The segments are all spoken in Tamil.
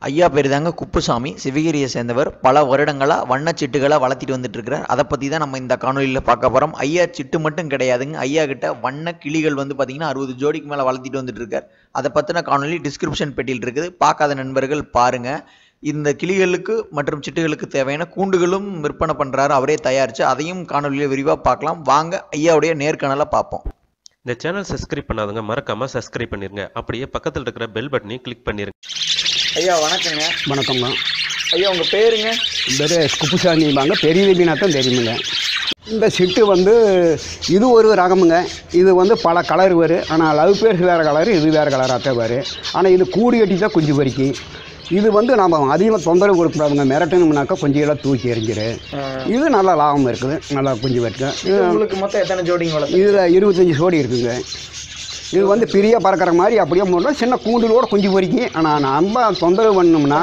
ஐயா பேர் தாங்க குப்புசாமி. சிவகிரியை சேர்ந்தவர். பல வருடங்களாக வண்ணச்சிட்டுகளை வளர்த்திட்டு வந்துட்டு இருக்கிறார். அதை பற்றி தான் நம்ம இந்த காணொலியில் பார்க்க போகிறோம். ஐயா சிட்டு மட்டும் கிடையாதுங்க, ஐயா கிட்ட வண்ண கிளிகள் வந்து பார்த்தீங்கன்னா 60 ஜோடிக்கு மேலே வளர்த்திட்டு வந்துட்டு இருக்கார். அதை பற்றின காணொலி டிஸ்கிரிப்ஷன் பெட்டியில் இருக்குது, பார்க்காத நண்பர்கள் பாருங்கள். இந்த கிளிகளுக்கு மற்றும் சிட்டுகளுக்கு தேவையான கூண்டுகளும் விற்பனை பண்ணுறாரு, அவரே தயாரித்து. அதையும் காணொலியில் விரிவாக பார்க்கலாம். வாங்க ஐயாவுடைய நேர்காணலை பார்ப்போம். இந்த சேனல் சப்ஸ்கிரைப் பண்ணாதவங்க மறக்காமல் சப்ஸ்கிரைப் பண்ணிருங்க. அப்படியே பக்கத்தில் இருக்கிற பெல் பட்டனையும் கிளிக் பண்ணிருங்க. ஐயா வணக்கங்க. வணக்கம்ங்க ஐயா உங்கள் பேருங்க? பேர் குப்புசாமிவாங்க, பெரிய வீபினாத்தான் தெரியுமுங்க. இந்த சிட்டு வந்து இது ஒரு ரகமுங்க. இது வந்து பல கலர் வரும். ஆனால் லவ் பேர்ஸ் வேறு கலரு, இது வேறு கலராக தான் வரும். ஆனால் இது கூடி கட்டி தான் குஞ்சு பறிக்கி. இது வந்து நம்ம அதிகமாக தொந்தரவு கொடுக்கூடாதுங்க. மிரட்டணும்னாக்கா கொஞ்சம் எல்லாம் தூக்கி எறிஞ்சிரு. இது நல்லா லாபம் இருக்குது, நல்லா குஞ்சு வரைக்கும். இது உங்களுக்கு மொத்தம் எத்தனை ஜோடிங்க? இதில் 25 ஜோடி இருக்குங்க. இது வந்து பெரிய பறக்கிற மாதிரி அப்படியே போடலாம், சின்ன கூண்டுகளோட குஞ்சு பொறிக்கி. ஆனால் நம்ம தொந்தரவு பண்ணோம்னா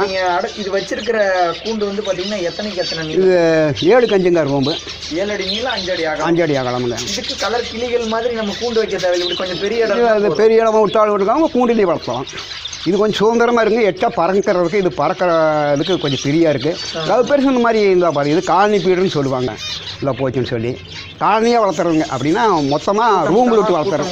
இது வச்சிருக்கிற கூண்டு வந்து பார்த்தீங்கன்னா எத்தனைக்கு எத்தனை? இது 7 கஞ்சுங்க ரோம்பு. 7 அடி நீளம், 5 அடி ஆகலாம். 5 அடி ஆகலாமுங்க. இதுக்கு கலர் கிளிகள் மாதிரி நம்ம கூண்டு வைக்க தேவையில்லை, இப்படி கொஞ்சம் பெரிய இடம். அது பெரிய இடமா விட்டாலும் இருக்காங்க, கூண்டிலேயே வளர்த்தலாம். இது கொஞ்சம் சுதந்திரமாக இருக்குங்க. எட்டா பறக்கிறதுக்கு இது பறக்கிறதுக்கு கொஞ்சம் ஃப்ரீயாக இருக்குது. லவ் பேர்ஸ் இந்த மாதிரி இருந்தால் பாருங்க, இது காலனி பீடுன்னு சொல்லுவாங்க. இல்லை போச்சுன்னு சொல்லி காலனியாக வளர்த்துறதுங்க. அப்படின்னா மொத்தமாக ரூமில் விட்டு வளர்த்துறது,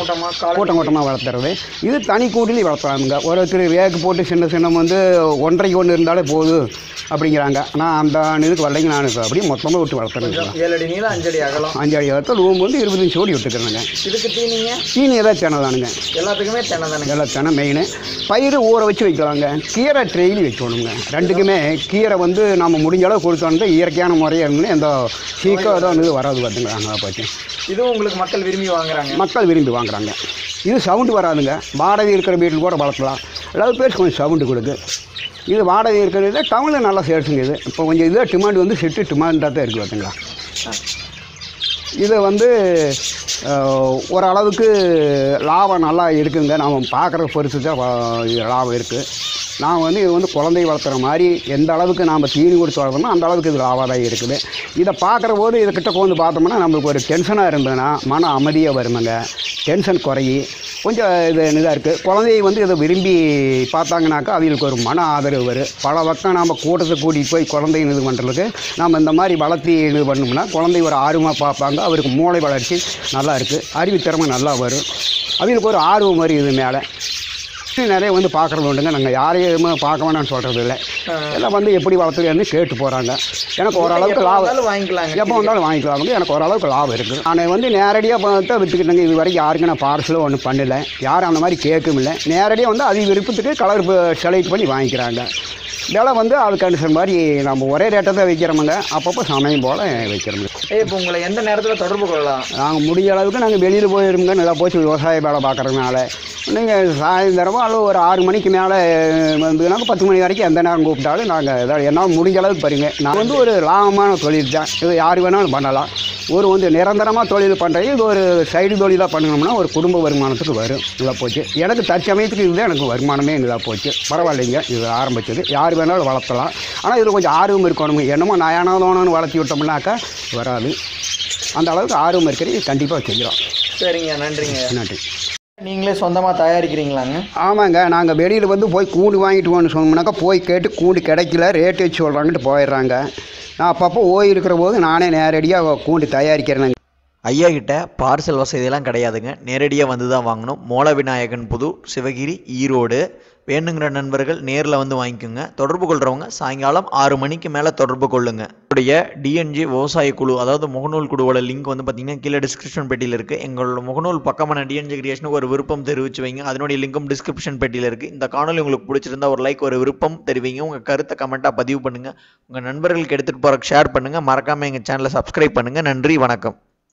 கூட்டம் கூட்டமாக வளர்த்துறது. இது தனி கூட்டிலையும் வளர்த்துறாங்க. ஒருத்தர் ரேக்கு போட்டு சின்ன சின்ன வந்து 1.5 ஒன்று இருந்தாலே போதும் அப்படிங்கிறாங்க. ஆனால் அந்த இதுக்கு வரலைங்க. நான் அப்படியே மொத்தமாக விட்டு வளர்த்துறேங்க. 7 அடி நீளம், 5 அடி அகலம். 5 அடி வளர்த்து ரூம் வந்து 25 ஜோடி விட்டுக்கிறேங்க. இதுக்கு தீனிங்க? தீனி ஏதாவது தெனை தானுங்க. எல்லாத்துக்குமே தெனை தானுங்க. எல்லாம் தெனை மெயின். பயிர் ஊற வச்சு வைக்கலாங்க. கீரை ட்ரெயிலி வைக்கணுங்க. ரெண்டுக்குமே கீரை வந்து நம்ம முடிஞ்ச அளவு கொடுத்தோம்னா இயற்கையான முறையாக இருந்துன்னு எந்த சீக்கிரம் ஏதோ இது வராது பார்த்துங்கிறாங்க. பார்த்து இதுவும் உங்களுக்கு மக்கள் விரும்பி வாங்குறாங்க. மக்கள் விரும்பி வாங்குறாங்க. இது சவுண்டு வராதுங்க. வாடகை இருக்கிற வீட்டில் கூட வளர்க்கலாம். லவ் பேர்ஸ் கொஞ்சம் சவுண்டு கொடுக்கு. இது வாடகை இருக்கிறது டவுனில் நல்லா சேல்ஸுங்க. இது இப்போ கொஞ்சம் இதாக டிமாண்ட் வந்து சிட்டு டிமாண்டாக தான் இருக்குது பார்த்துங்களா. இதை வந்து ஓரளவுக்கு லாபம் நல்லா இருக்குங்க. நாம் பார்க்குற பொறுத்து தான் லாபம் இருக்குது. நான் வந்து இது வந்து குழந்தை வளர்த்துற மாதிரி எந்த அளவுக்கு நாம் தீனி கொடுத்து வளர்த்தோமோ அந்த அளவுக்கு இது லாபம் இருக்குது. இதை பார்க்குற போது இதுக்கிட்ட கொண்டு பார்த்தோம்னா நம்மளுக்கு ஒரு டென்ஷனாக இருந்ததுன்னா மன அமைதியாக வருமுங்க. டென்ஷன் குறையி கொஞ்சம் இது இதாக இருக்குது. குழந்தையை வந்து இதை விரும்பி பார்த்தாங்கனாக்கா அவங்களுக்கு ஒரு மன ஆதரவு வரும். பல பக்கம் நாம் கூட்டத்தை கூட்டிகிட்டு போய் குழந்தைங்க இது பண்ணுறதுக்கு நாம் இந்த மாதிரி வளர்த்தி இது பண்ணோம்னா குழந்தை ஒரு ஆர்வமாக பார்ப்பாங்க. அவருக்கு மூளை வளர்ச்சி நல்லா இருக்குது, அறிவுத்திறமை நல்லா வரும். அவங்களுக்கு ஒரு ஆர்வம் வரும் இது மேலே. நிறைய வந்து பார்க்குறது உண்டுங்க. நாங்கள் யாரையுமே பார்க்க வேணாம்னு சொல்கிறது இல்லை. எல்லாம் வந்து எப்படி வளர்த்துறதுன்னு கேட்டு போகிறாங்க. எனக்கு ஓரளவுக்கு லாபம் வாங்கிக்கலாங்க. எப்போ வந்தாலும் வாங்கிக்கலாமுங்க. எனக்கு ஓரளவுக்கு லாபம் இருக்குது. நான் வந்து நேரடியாக பார்த்தா விற்றுக்கிட்டேங்க. இது வரைக்கும் யாருக்கும் நான் பார்சலும் ஒன்றும் பண்ணலை. யாரும் அந்த மாதிரி கேட்கும் இல்லை. நேரடியாக வந்து அது விருப்பத்துக்கு கலர் செலக்ட் பண்ணி வாங்கிக்கிறாங்க. விலை வந்து அதுக்கு அனுசரித்த மாதிரி நம்ம ஒரே ரேட்டை தான் வைக்கிறோமுங்க. அப்பப்போ சமயம் போல் வைக்கிறோமுங்க. இப்போ உங்களை எந்த நேரத்தில் தொடர்பு கொள்ளலாம்? நாங்கள் முடிஞ்ச அளவுக்கு நாங்கள் வெளியில் போயிருந்தோங்க. நல்லா போச்சு விவசாய வேலை பார்க்குறதுனால. நீங்கள் சாயந்தரமோ அல்லது ஒரு 6 மணிக்கு மேலே வந்ததுனாக்க 10 மணி வரைக்கும் எந்த நேரம் கூப்பிட்டாலும் நாங்கள் ஏதாவது என்னால் முடிஞ்ச அளவுக்கு பாருங்க. நான் வந்து ஒரு லாபமான தொழில் தான். இது யார் வேணாலும் பண்ணலாம். ஒரு வந்து நிரந்தரமாக தொழில் பண்ணுறது. இது ஒரு சைடு தொழிலாக பண்ணணும்னா ஒரு குடும்ப வருமானத்துக்கு வரும். இதாக போச்சு. எனக்கு தற்சமயத்துக்கு இதுதான் எனக்கு வருமானமே இதாக போச்சு. பரவாயில்லைங்க. இது ஆரம்பிச்சது யார் வேணாலும் வளர்த்தலாம். ஆனால் இதில் கொஞ்சம் ஆர்வம் இருக்கணும். என்னமோ நாயானதோன்னு வளர்த்தி விட்டோம்னாக்கா வராது. அந்த அளவுக்கு ஆர்வம் இருக்கிறது கண்டிப்பாக செய்கிறோம். சரிங்க, நன்றிங்க. நன்றி. நீங்களே சொந்தமாக தயாரிக்கிறீங்களாங்க? ஆமாங்க. நாங்கள் வெளியில் வந்து போய் கூண்டு வாங்கிட்டு போகணும்னு சொன்னோம்னாக்கா போய் கேட்டு கூண்டு கிடைக்கல, ரேட்டு வச்சு சொல்கிறாங்கன்ட்டு போயிடுறாங்க. நான் அப்பப்போ இருக்கிற போது நானே நேரடியாக கூண்டு தயாரிக்கிறேனுங்க. ஐயா கிட்ட பார்சல் வசதியெல்லாம் கிடையாதுங்க. நேரடியாக வந்து தான் வாங்கணும். மூலவிநாயகன் புதூர், சிவகிரி, ஈரோடு. வேணுங்கிற நண்பர்கள் நேரில் வந்து வாங்கிக்கோங்க. தொடர்பு கொள்கிறவங்க சாயங்காலம் 6 மணிக்கு மேலே தொடர்பு கொள்ளுங்க. என்னுடைய டிஎன்ஜி விவசாய குழு, அதாவது முகநூல் குழுவோட லிங்க் வந்து பார்த்தீங்கன்னா கீழே டிஸ்கிரிப்ஷன் பெட்டியில் இருக்குது. எங்களோட முகநூல் பக்கமான டிஎன்ஜி கிரியேஷனுக்கு ஒரு விருப்பம் தெரிவித்து வைங்க. அதனுடைய லிங்கும் டிஸ்கிரிப்ஷன் பெட்டியில் இருக்குது. இந்த காணொலி உங்களுக்கு பிடிச்சிருந்தா ஒரு லைக், ஒரு விருப்பம் தெரிவிங்க. உங்கள் கருத்தை கமெண்ட்டாக பதிவு பண்ணுங்கள். உங்கள் நண்பர்களுக்கு எடுத்துகிட்டு போகிறக்கு ஷேர் பண்ணுங்கள். மறக்காமல் எங்கள் சேனலை சப்ஸ்கிரைப் பண்ணுங்கள். நன்றி, வணக்கம்.